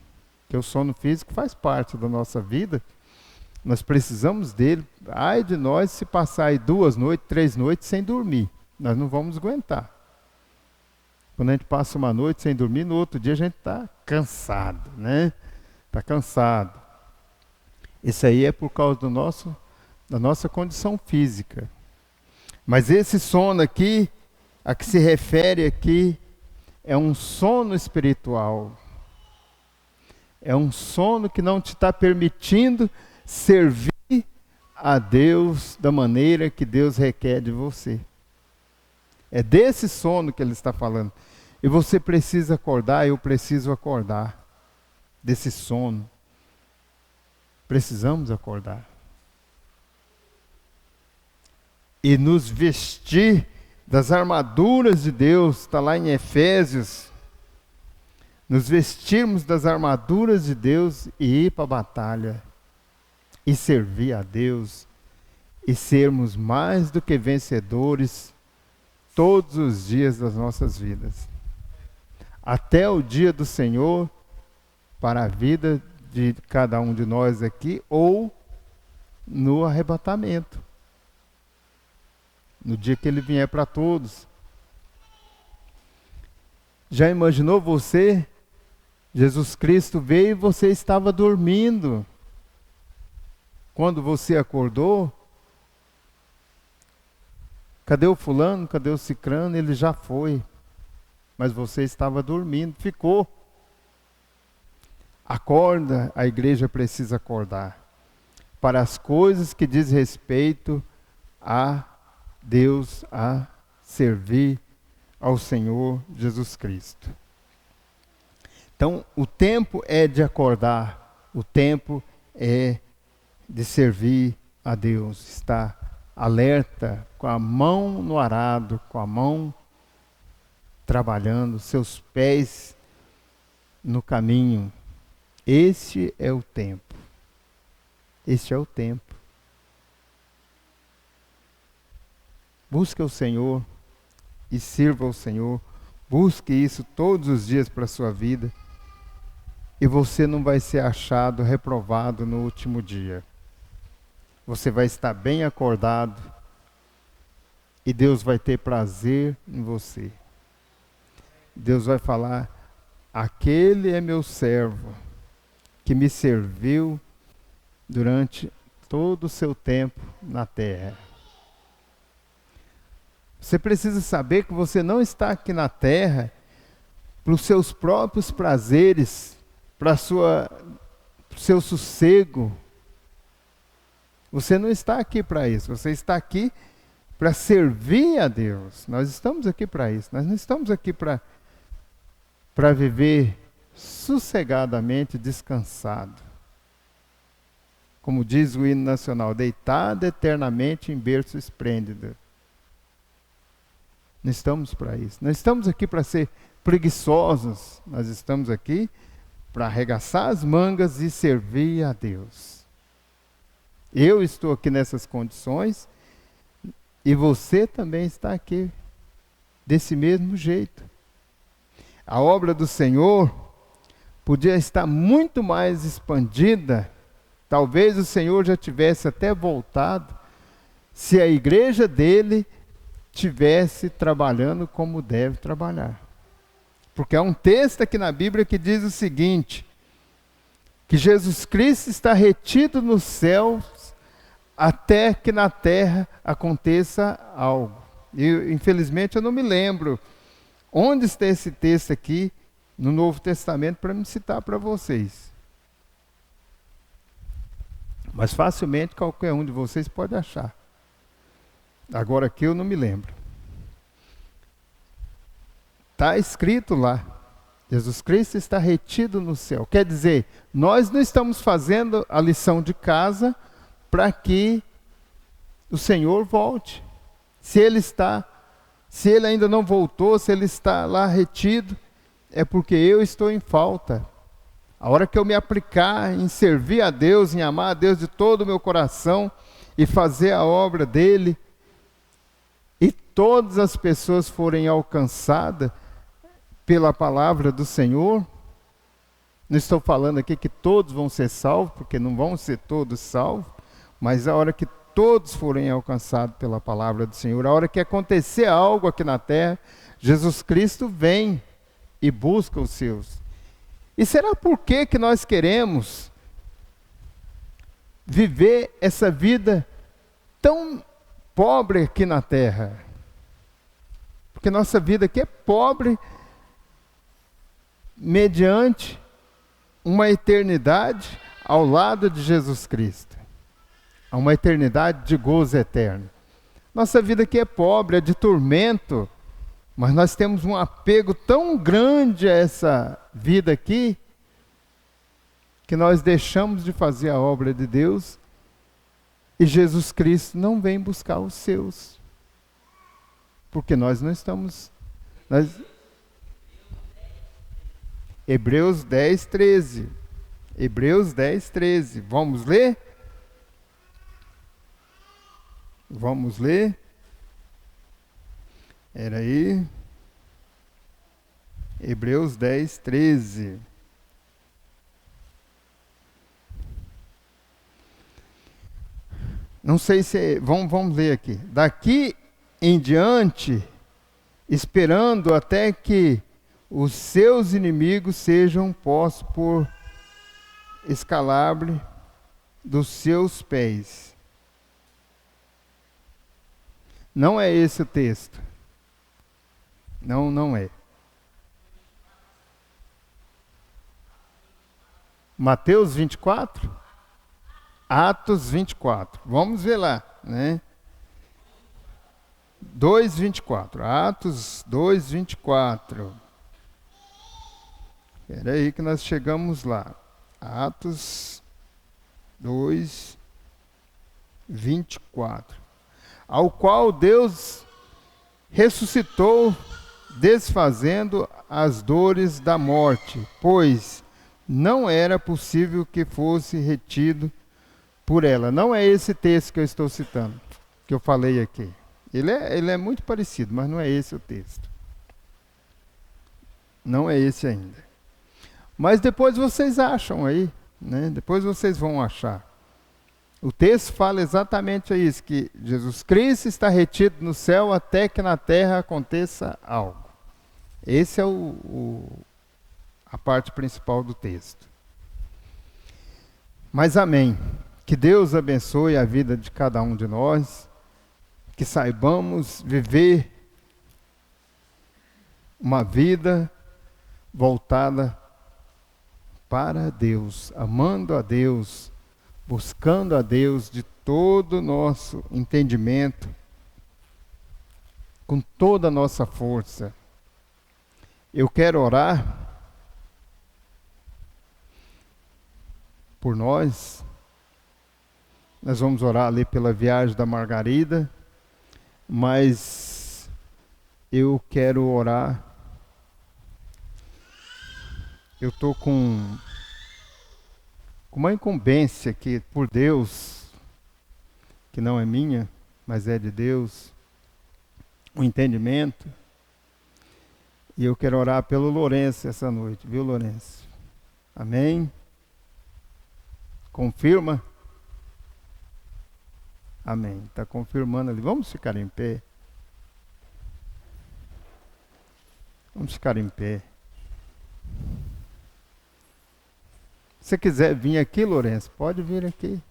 que o sono físico faz parte da nossa vida, nós precisamos dele. Ai de nós se passar aí 2 noites, 3 noites sem dormir, nós não vamos aguentar. Quando a gente passa uma noite sem dormir, no outro dia a gente está cansado, né? Está cansado. Isso aí é por causa da nossa condição física. Mas esse sono aqui, a que se refere aqui, é um sono espiritual. É um sono que não te está permitindo servir a Deus da maneira que Deus requer de você. É desse sono que ele está falando. E você precisa acordar, eu preciso acordar desse sono. Precisamos acordar. E nos vestir das armaduras de Deus, está lá em Efésios. Nos vestirmos das armaduras de Deus e ir para a batalha. E servir a Deus. E sermos mais do que vencedores todos os dias das nossas vidas. Até o dia do Senhor, para a vida de cada um de nós aqui, ou no arrebatamento. No dia que ele vier para todos. Já imaginou você? Jesus Cristo veio e você estava dormindo. Quando você acordou, cadê o fulano? Cadê o cicrano? Ele já foi. Mas você estava dormindo, ficou. Acorda, a igreja precisa acordar. Para as coisas que diz respeito a Deus, a servir ao Senhor Jesus Cristo. Então, o tempo é de acordar, o tempo é de servir a Deus, estar alerta, com a mão no arado, com a mão trabalhando, seus pés no caminho. Este é o tempo. Este é o tempo. Busque o Senhor e sirva ao Senhor. Busque isso todos os dias para a sua vida. E você não vai ser achado reprovado no último dia. Você vai estar bem acordado. E Deus vai ter prazer em você. Deus vai falar: aquele é meu servo, que me serviu durante todo o seu tempo na terra. Você precisa saber que você não está aqui na terra para os seus próprios prazeres, para o seu sossego. Você não está aqui para isso, você está aqui para servir a Deus. Nós estamos aqui para isso, nós não estamos aqui para viver sossegadamente descansado. Como diz o hino nacional, deitado eternamente em berço esplêndido. Não estamos para isso. Não estamos aqui para ser preguiçosos. Nós estamos aqui para arregaçar as mangas e servir a Deus. Eu estou aqui nessas condições e você também está aqui desse mesmo jeito. A obra do Senhor podia estar muito mais expandida. Talvez o Senhor já tivesse até voltado se a igreja dele tivesse trabalhando como deve trabalhar. Porque há um texto aqui na Bíblia que diz o seguinte, que Jesus Cristo está retido nos céus até que na terra aconteça algo. E, infelizmente, eu não me lembro onde está esse texto aqui no Novo Testamento para me citar para vocês. Mas facilmente qualquer um de vocês pode achar. Agora aqui eu não me lembro. Está escrito lá, Jesus Cristo está retido no céu. Quer dizer, nós não estamos fazendo a lição de casa para que o Senhor volte. Se ele ainda não voltou, se ele está lá retido, é porque eu estou em falta. A hora que eu me aplicar em servir a Deus, em amar a Deus de todo o meu coração e fazer a obra dele, e todas as pessoas forem alcançadas pela palavra do Senhor, não estou falando aqui que todos vão ser salvos, porque não vão ser todos salvos, mas a hora que todos forem alcançados pela palavra do Senhor, a hora que acontecer algo aqui na terra, Jesus Cristo vem e busca os seus. E será por que nós queremos viver essa vida tão pobre aqui na terra? Porque nossa vida aqui é pobre mediante uma eternidade ao lado de Jesus Cristo. Há uma eternidade de gozo eterno. Nossa vida aqui é pobre, é de tormento, mas nós temos um apego tão grande a essa vida aqui, que nós deixamos de fazer a obra de Deus, e Jesus Cristo não vem buscar os seus. Porque nós não estamos... Hebreus 10, 13. Hebreus 10, 13. Vamos ler? Vamos ler? Era aí. Hebreus 10, 13. Não sei se... Vamos ler aqui. Daqui em diante, esperando até que os seus inimigos sejam postos por escalabre dos seus pés. Não é esse o texto. Não é. Mateus 24? Atos 24. Vamos ver lá, né? 2:24. Atos 2:24. Espera aí que nós chegamos lá. Atos 2:24. Ao qual Deus ressuscitou, desfazendo as dores da morte, pois não era possível que fosse retido por ela. Não é esse texto que eu estou citando, que eu falei aqui. Ele é muito parecido, mas não é esse o texto. Não é esse ainda. Mas depois vocês acham aí, né? Depois vocês vão achar. O texto fala exatamente isso, que Jesus Cristo está retido no céu até que na terra aconteça algo. Esse é a parte principal do texto. Mas amém. Que Deus abençoe a vida de cada um de nós, que saibamos viver uma vida voltada para Deus, amando a Deus, buscando a Deus de todo o nosso entendimento, com toda a nossa força. Eu quero orar por nós. Nós vamos orar ali pela viagem da Margarida, mas eu quero orar. Eu estou com uma incumbência que, por Deus, que não é minha, mas é de Deus, um entendimento. E eu quero orar pelo Lourenço essa noite, viu, Lourenço? Amém? Confirma? Amém. Está confirmando ali. Vamos ficar em pé. Vamos ficar em pé. Se você quiser vir aqui, Lourenço, pode vir aqui.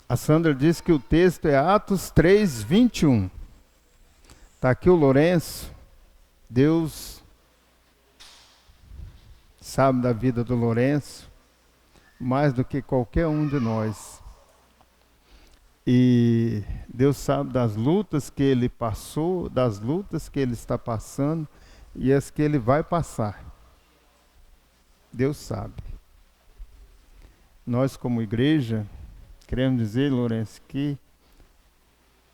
A Sandra disse que o texto é Atos 3, 21. Está aqui o Lourenço. Deus sabe da vida do Lourenço mais do que qualquer um de nós. E Deus sabe das lutas que ele passou, das lutas que ele está passando e as que ele vai passar. Deus sabe. Nós, como igreja, queremos dizer, Lourenço, que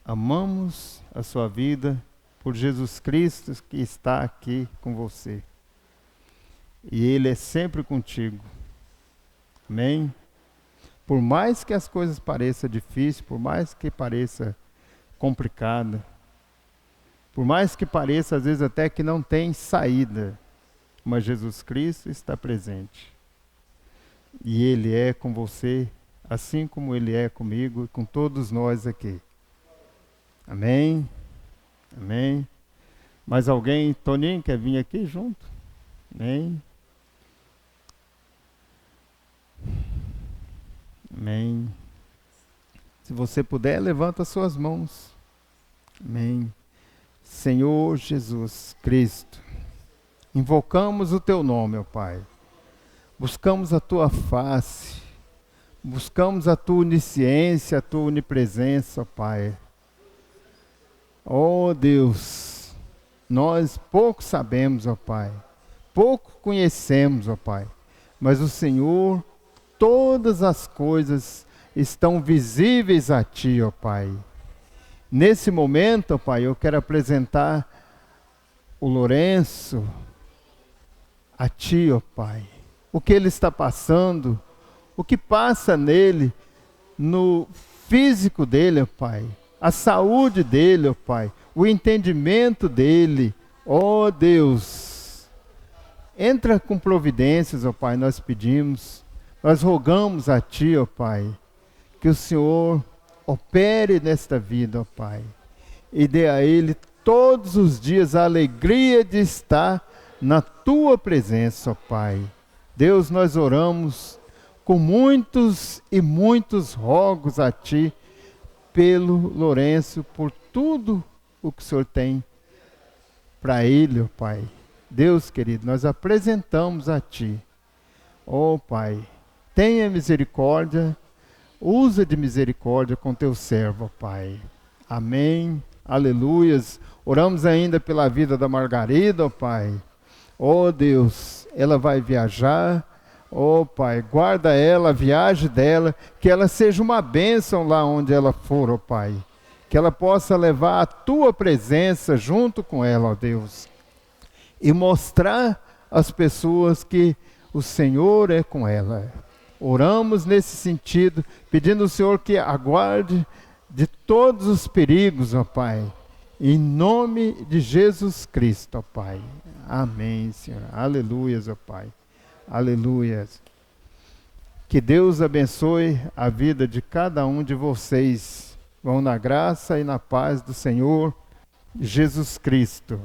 amamos a sua vida por Jesus Cristo que está aqui com você. E Ele é sempre contigo. Amém? Por mais que as coisas pareçam difíceis, por mais que pareça complicada, por mais que pareça às vezes até que não tem saída, mas Jesus Cristo está presente. E Ele é com você, assim como Ele é comigo e com todos nós aqui. Amém? Amém? Mais alguém, Toninho, quer vir aqui junto? Amém? Amém. Se você puder, levanta suas mãos. Amém. Senhor Jesus Cristo, invocamos o Teu nome, ó Pai. Buscamos a Tua face. Buscamos a Tua onisciência, a Tua onipresença, ó Pai. Ó Deus, nós pouco sabemos, ó Pai. Pouco conhecemos, ó Pai. Mas o Senhor, todas as coisas estão visíveis a Ti, ó Pai. Nesse momento, ó Pai, eu quero apresentar o Lourenço a Ti, ó Pai. O que ele está passando, o que passa nele, no físico dele, ó Pai. A saúde dele, ó Pai. O entendimento dele, ó Deus. Entra com providências, ó Pai, nós pedimos. Nós rogamos a Ti, ó Pai, que o Senhor opere nesta vida, ó Pai, e dê a Ele todos os dias a alegria de estar na Tua presença, ó Pai. Deus, nós oramos com muitos e muitos rogos a Ti, pelo Lourenço, por tudo o que o Senhor tem para ele, ó Pai. Deus querido, nós apresentamos a Ti, ó Pai, tenha misericórdia, usa de misericórdia com Teu servo, ó Pai. Amém, aleluias. Oramos ainda pela vida da Margarida, ó Pai. Ó Deus, ela vai viajar, ó Pai, guarda ela, a viagem dela, que ela seja uma bênção lá onde ela for, ó Pai. Que ela possa levar a Tua presença junto com ela, ó Deus. E mostrar às pessoas que o Senhor é com ela. Oramos nesse sentido, pedindo ao Senhor que aguarde de todos os perigos, ó Pai. Em nome de Jesus Cristo, ó Pai. Amém, Senhor. Aleluias, ó Pai. Aleluias. Que Deus abençoe a vida de cada um de vocês. Vão na graça e na paz do Senhor Jesus Cristo.